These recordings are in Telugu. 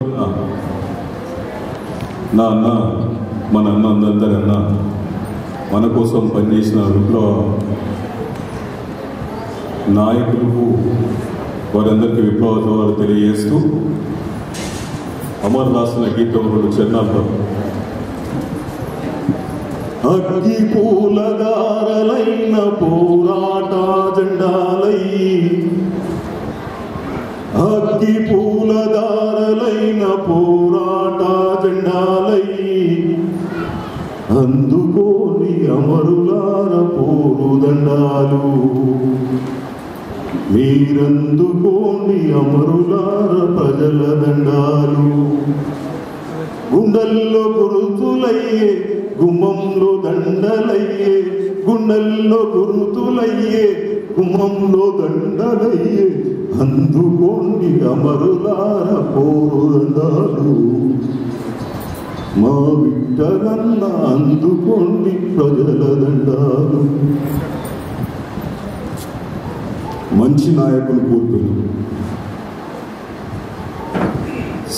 నా అన్న మన అందరి అన్న మన కోసం పనిచేసిన విప్లవ నాయకులకు వారందరికీ విప్లవ జోహాలు తెలియజేస్తూ అమర్ రాసిన గీతం రెండు చరణాలతో అగ్గి పూలదారలైన పోరాట జెండాలై అగ్గి పూలదారలైన పోరాట జెండాలై అందుకోని అమరులార పోరు దండాలు మీరందుకోని అమరులార ప్రజల దండాలు గుండెల్లో గురుతులయ్యే గుమ్మంలో దండలయ్యే గుండెల్లో గురుతులయ్యే గుమ్మంలో దండలయ్యే అందుకోండి అమరులార పోరు దండాలు మా బిడ్డలన్న అందుకోండి ప్రజల దండాలు. మంచి నాయకులు కూర్పులు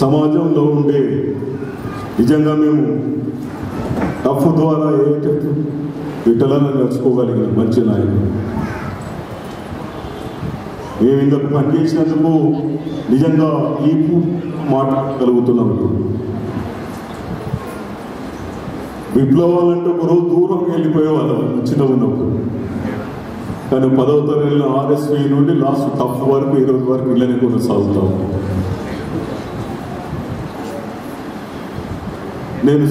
సమాజంలో ఉండే నిజంగా మేము టఫ్ ద్వారా విఠలను నడుచుకోగలిగిన మంచి నాయకులు మేము ఇందుకు పనిచేసినందుకు నిజంగా ఈ మాట్లాడగలుగుతున్నాం. విప్లవాలంటే ఒకరోజు దూరం వెళ్ళిపోయేవాళ్ళం చిన్నగా ఉన్నప్పుడు, కానీ 10వ తరగతిలో RSV నుండి లాస్ట్ టఫ్ వరకు ఈ రోజు వరకు ఇళ్ళని కొనసాగుతాం. నేను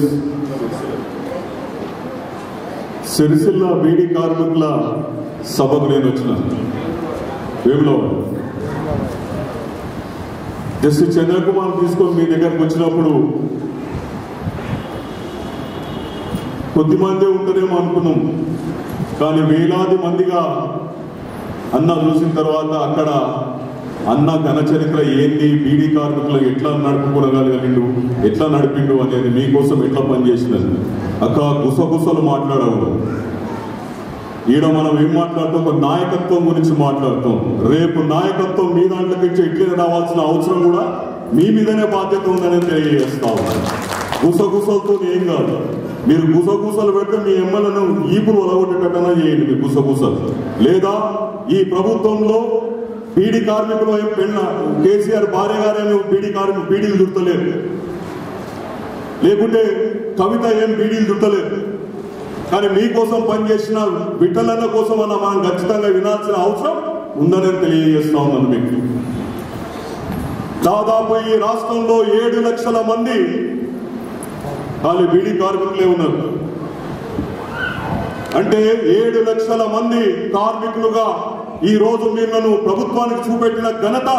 సిరిసిల్ల బీడీ కార్మికుల సభకు నేను వచ్చిన వేములో జస్టిస్ చంద్రకుమార్ తీసుకొని మీ దగ్గరకు వచ్చినప్పుడు కొద్దిమందే ఉంటారేమో అనుకున్నాం, కానీ వేలాది మందిగా అన్న చూసిన తర్వాత అక్కడ అన్న ఘన చరిత్ర ఏంది, బీడీ కార్మికులు ఎట్లా నడుపుకోగలిగిండు, ఎట్లా నడిపిండు అనేది, మీకోసం ఎట్లా పనిచేసినది అక్క గుసగుసలు మాట్లాడవు. ఈడ మనం ఏం మాట్లాడతాం, ఒక నాయకత్వం గురించి మాట్లాడతాం. రేపు నాయకత్వం మీ దాంట్లోకి ఇట్లే రావాల్సిన అవసరం కూడా మీ మీదనే బాధ్యత ఉందని తెలియజేస్తా ఉన్నాను. గుసగుసలతో ఏం కాదు, మీరు గుసగుసలు పెడితే మీ ఎమ్మెల్యేను ఈపులు ఒలగొట్టేటట్టనే చేయండి. మీ గుసగుసలు లేదా ఈ ప్రభుత్వంలో బీడీ కార్మికులు కేసీఆర్ భార్య గారేమో బీడీలు దుట్టలేదు, లేకుంటే కవిత ఏం బీడీలు దుట్టలేదు, కానీ మీకోసం పనిచేసిన విఠలన్న కోసం అన్న మనం ఖచ్చితంగా వినాల్సిన అవసరం ఉందని తెలియజేస్తా ఉన్నాను మీకు. దాదాపు ఈ రాష్ట్రంలో 7 లక్షల మంది వాళ్ళు బీడీ కార్మికులే ఉన్నారు. అంటే 7 లక్షల మంది కార్మికులుగా ఈ రోజు మీరు ప్రభుత్వానికి చూపెట్టిన ఘనత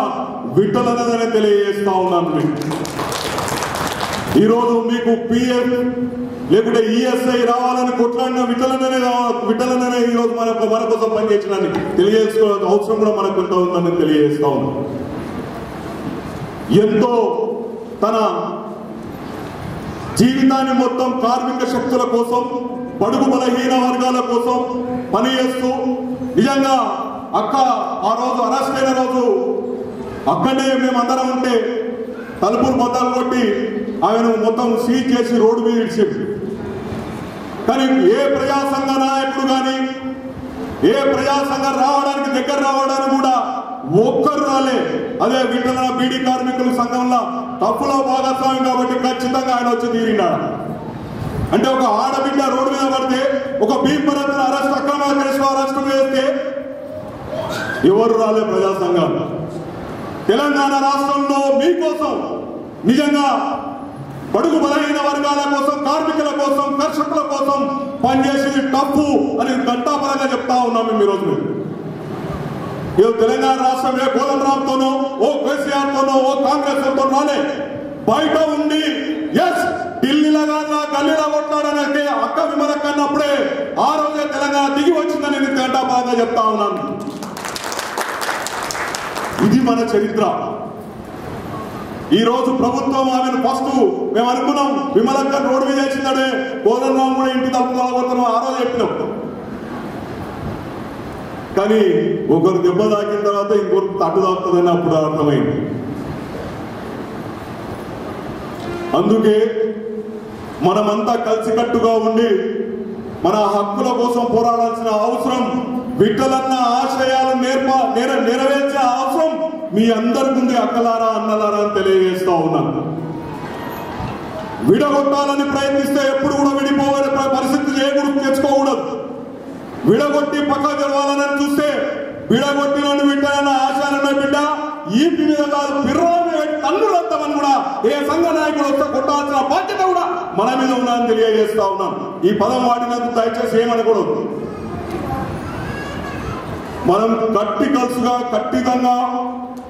విఠలన్నదని తెలియజేస్తా ఉన్నాను మీకు. ఈరోజు మీకు PF లేకుంటే ESI రావాలని కొట్లాడిన విఠలన్ననే ఈరోజు మన కోసం పనిచేసిన తెలియజేసుకోవాల్సిన అవసరం కూడా మనకు ఎంత ఉందని తెలియజేస్తా ఉన్నాం. ఎంతో తన జీవితాన్ని మొత్తం కార్మిక శక్తుల కోసం, బడుగు బలహీన వర్గాల కోసం పనిచేస్తూ నిజంగా అక్క ఆ రోజు అరెస్ట్ అయిన రోజు అక్కడే మేమందరం ఉంటే తలుపులు బద్దలు కొట్టి ఆమెను మొత్తం సీజ్ చేసి రోడ్డు మీద ఇచ్చింది. కానీ ఏ ప్రజా సంఘ నాయకుడు కానీ ఏ ప్రజా సంఘం దగ్గర రావడానికి కూడా ఒక్కరు రాలే. అదే విఠలన్న బీడీ కార్మికుల సంఘంలో తప్పులో భాగస్వామి కాబట్టి ఖచ్చితంగా ఆయన వచ్చి తీరినాడు. అంటే ఒక ఆడబిడ్డ రోడ్డు మీద పడితే, ఒక భీమరత్న అక్రమ అరెస్టు చేస్తే ఎవరు రాలే ప్రజా సంఘాలు. తెలంగాణ రాష్ట్రంలో మీకోసం నిజంగా బడుగు బలహీన వర్గాల కోసం, కార్మికుల కోసం, కర్షకుల కోసం పనిచేసేది తప్పు అని ఘంటాపరంగా చెప్తా ఉన్నాం మేము ఈరోజు. ఈరోజు తెలంగాణ రాష్ట్రం ఏ కోదండరాంతోనో, ఓ కేసీఆర్తోనో, ఓ కాంగ్రెస్ తో రాలే. బయట ఉండి ఎస్ ఢిల్లీలో గల్లీలో కొట్లాడనంటే అక్క విమలక్క అన్నప్పుడే ఆ రోజే తెలంగాణ దిగి వచ్చిందని నేను ఘంటాపరంగా చెప్తా ఉన్నాను. ఇది మన చరిత్ర. ఈ రోజు ప్రభుత్వం ఆమెను ఫస్ట్ మేము అనుకున్నాం విమలక్క రోడ్డు మీద చేసిందనే, కోదండరాం కూడా ఇంటి తప్పుకోవాలనుకున్నాం ఆ రోజు చెప్పినాం. కానీ ఒకరు దెబ్బ తాకిన తర్వాత ఇంకొకరు తట్టు తాకుతుందని అప్పుడు అర్థమైంది. అందుకే మనమంతా కలిసికట్టుగా ఉండి మన హక్కుల కోసం పోరాడాల్సిన అవసరం, విఠలన్న ఆశయాలు నెరవేర్చే అవసరం మీ అందరికి ఉంది అక్కలారా అన్నలారా అని తెలియజేస్తా ఉన్నాను. విడగొట్టాలని ప్రయత్నిస్తే ఎప్పుడు కూడా విడిపోవాలని పరిస్థితి తెచ్చుకోకూడదు. విడగొట్టి పక్క జరగాలని చూస్తే విడగొట్టినోని విఠలన్న ఆశయాలన్న బిడ్డ ఈపి మీద కాదు పిర్రాన్ని తన్నులంతమని కూడా ఏ సంఘ నాయకుడు వస్తే కొట్టాల్సిన బాధ్యత కూడా మన మీద ఉన్నారని తెలియజేస్తా ఉన్నాం. ఈ పదం వాడినందుకు దయచేసి ఏమనకూడదు. మనం ఖచ్చితంగా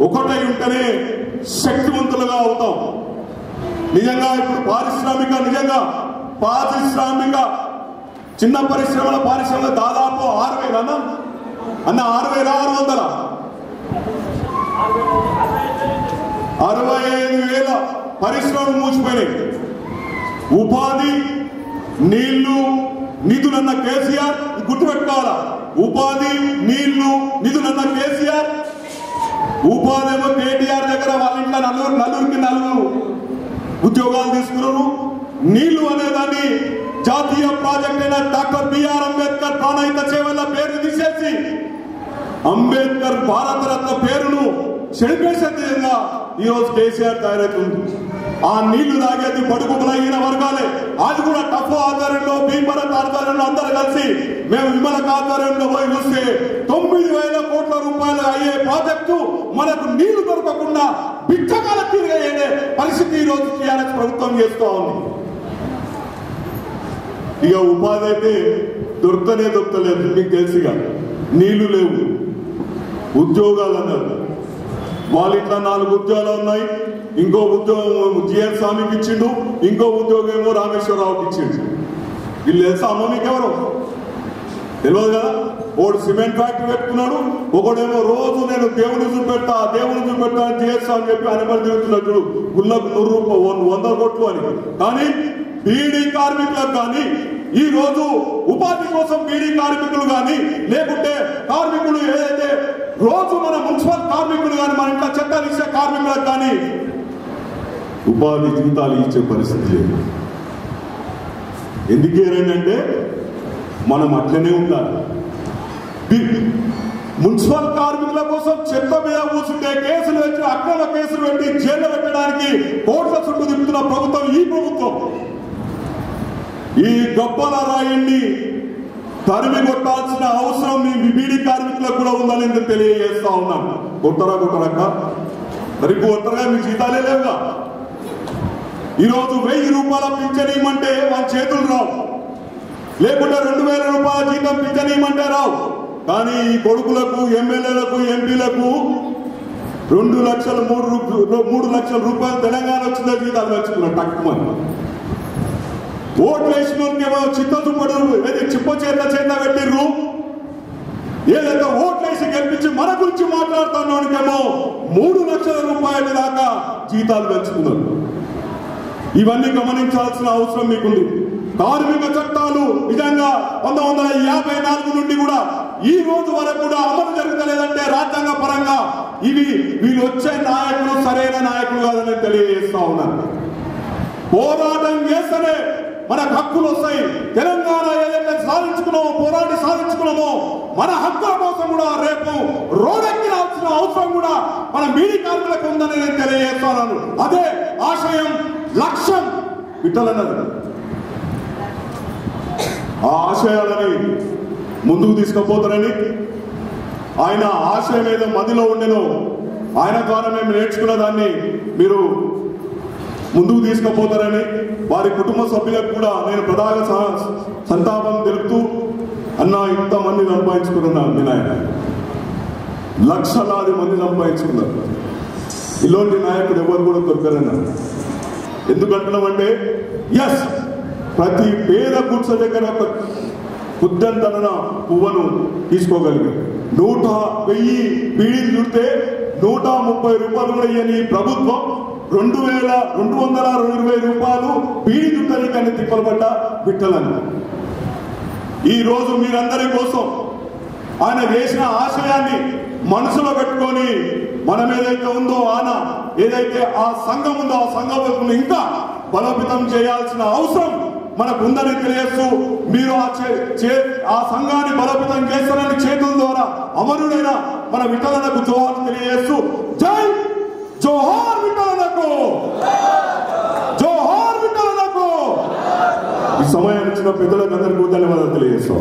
ఒకటై ఉంటేనే శక్తివంతులుగా అవుతాం. నిజంగా ఇప్పుడు పారిశ్రామిక చిన్న పరిశ్రమల దాదాపు 6,000 అన్న 6,600 65,000 పరిశ్రమలు మూసిపోయినాయి. ఉపాధి నీళ్లు నిధులన్న కేసీఆర్ గుర్తుపెట్టుకోవాలా. ఉపాధి నీళ్లు నిధులన్న కేసీఆర్, ఉపాధి ఏమో కేటీఆర్ దగ్గర వాళ్ళ ఇంట్లో నలుగురికి 4 ఉద్యోగాలు తీసుకున్నారు. నీళ్లు అనేదాన్ని జాతీయ ప్రాజెక్ట్ అయిన డాక్టర్ బిఆర్ అంబేద్కర్ ప్రాణహిత సేవల పేరు తీసేసి అంబేద్కర్ భారతరత్న పేరును చెడిపేసే విధంగా ఈరోజు కేసీఆర్ తయారవుతుంది. ఆ నీళ్లు తాగేది బడుగు బలహీన వర్గాలే. అది కూడా టఫ్ ఆధ్వర్యంలో, భీమరత్ ఆధ్వర్యంలో అందరూ కలిసి మేము విమలక ఆధ్వర్యంలో పోయి చూస్తే 9,000 కోట్ల రూపాయలు అయ్యే ప్రాజెక్టు మనకు నీళ్లు దొరకకుండా బిచ్చకాల తీరుగా పరిస్థితి ఈరోజు టీఆర్ఎస్ ప్రభుత్వం చేస్తూ ఉంది. ఇక ఉపాధి అయితే దొరకలేదు. మీకు తెలిసిగా నీళ్లు లేవు, ఉద్యోగాలు అన్నారు. వాళ్ళ ఇట్లా 4 ఉద్యోగాలు ఉన్నాయి. ఇంకో ఉద్యోగం జిఎన్ స్వామికి ఇచ్చిండు, ఇంకో ఉద్యోగం ఏమో రామేశ్వరరావుకి ఇచ్చిండు. వీళ్ళు తెలుసా అమ్మ మీకెవరు తెలియదు కదా. ఒకడు సిమెంట్ ఫ్యాక్టరీ పెట్టుకున్నాడు, ఒకడేమో రోజు నేను దేవుని చూపెడతా అని జిఎన్ స్వామి చెప్పి అనుమతి తిరుగుతున్నాడు. గుళ్ళకు 100 కోట్లు అని. కానీ బీడీ కార్మికులకు కానీ, ఈ రోజు ఉపాధి కోసం బీడీ కార్మికులు కానీ, లేకుంటే కార్మికులు ఏదైతే రోజు మన మున్సిపల్ కార్మికులు కానీ, మన ఇంట్లో చట్టాలు ఇచ్చే కార్మికులకు కానీ ఉపాధి జీతాలు ఇచ్చే పరిస్థితి లేదు. ఎందుకేనంటే మనం అట్లనే ఉండాలి. మున్సిపల్ కార్మికుల కోసం చెత్త మీద కూర్చుంటే కేసులు పెట్టి, అక్రమ కేసులు పెట్టి జైలు పెట్టడానికి కోట్ల చుట్టూ తిప్పుతున్న ప్రభుత్వం ఈ ప్రభుత్వం. ఈ గొప్పల రాయిని తరిమి కొట్టాల్సిన అవసరం మీ బీడీ కార్మికులకు కూడా ఉందని తెలియజేస్తా ఉన్నాను. కొట్టరక్క మరి కొట్టరగా మీ జీతాలే లేవుగా. ఈరోజు 1,000 రూపాయల పింఛన్ ఇవ్వమంటే వాళ్ళ చేతులు రావు, లేకుంటే 2,000 రూపాయల జీతం పింఛన్ ఇవ్వమంటే రావు. కానీ ఈ కొడుకులకు, ఎమ్మెల్యేలకు, ఎంపీలకు 2 లక్షలు 3 లక్షల రూపాయలు తెలంగాణ వచ్చిందో జీతాలు తెచ్చుకున్నారు తక్కువ. ఓట్లు వేసినోకేమో చిత్తచుప్పడు చిప్ప చేత పెట్టిర్రు. ఏదైతే ఓట్లేసి గెలిపించి మన గురించి మాట్లాడుతున్నానికేమో 3 లక్షల రూపాయల దాకా జీతాలు పెంచుకున్నారు. ఇవన్నీ గమనించాల్సిన అవసరం మీకుంది. కార్మిక చట్టాలు నిజంగా 1954 నుండి కూడా ఈ రోజు వరకు కూడా అమలు జరుగుతలేదంటే రాజ్యాంగ పరంగా వీళ్ళు వచ్చే నాయకులు సరైన నాయకులు కాదని తెలియజేస్తా ఉన్నారు. పోరాటం చేస్తేనే మనకు హక్కులు వస్తాయి. తెలంగాణ ఏదైతే పోరాటి సాధించుకున్నామో మన హక్కుల కోసం కూడా రేపు రోడ్డెక్కినాల్సిన అవసరం కూడా మన బీడీ కార్మికులకు ఉందని నేను తెలియజేస్తాను. అదే ఆశయం, లక్ష్యం విఠలన్నది. ఆ ఆశయాలని ముందుకు తీసుకుపోతారని, ఆయన ఆశయం ఏదో మదిలో ఉండేనో ఆయన ద్వారా మేము నేర్చుకున్న దాన్ని మీరు ముందుకు తీసుకుపోతారని వారి కుటుంబ సభ్యులకు కూడా నేను ప్రధాన సంతాపం తెలుపుతూ, అన్న ఇంతమంది సంపాదించుకున్నాను నేను, ఆయన లక్షలాది మంది సంపాదించుకున్నారు. ఇలాంటి నాయకుడు ఎవరు కూడా దొరకరన్నారు. ఎందుకంటున్నామంటే ఎస్, ప్రతి పేద గుడ్స దగ్గర ఒక ఉద్దంతన పువ్వును తీసుకోగలిగారు. 100,000 బీడీలు చుడితే 130 రూపాయలు కూడా ఇయ్యని ప్రభుత్వం 2,220 రూపాయలు బీడీ చుట్టడానికి తిప్పలపడ్డ విఠలన్న. ఈ రోజు మీరందరి కోసం ఆయన చేసిన ఆశయాన్ని మనసులో పెట్టుకొని మనం ఏదైతే ఉందో ఏదైతే ఆ సంఘం ఉందో ఆ సంఘం ఇంకా బలోపేతం చేయాల్సిన అవసరం మనకు ఉందని తెలియజేస్తూ మీరు ఆ సంఘాన్ని బలోపేతం చేస్తారని చేతుల ద్వారా అమరుడైన మన విఠలన్నకు జోహార్ తెలియజేస్తూ జై జోహార్ విఠలన్నకు, జోహార్ విఠలన్నకు. ఈ సమయం ఇచ్చిన పెద్దలకు అందరికీ ధన్యవాదాలు తెలియజేస్తాం.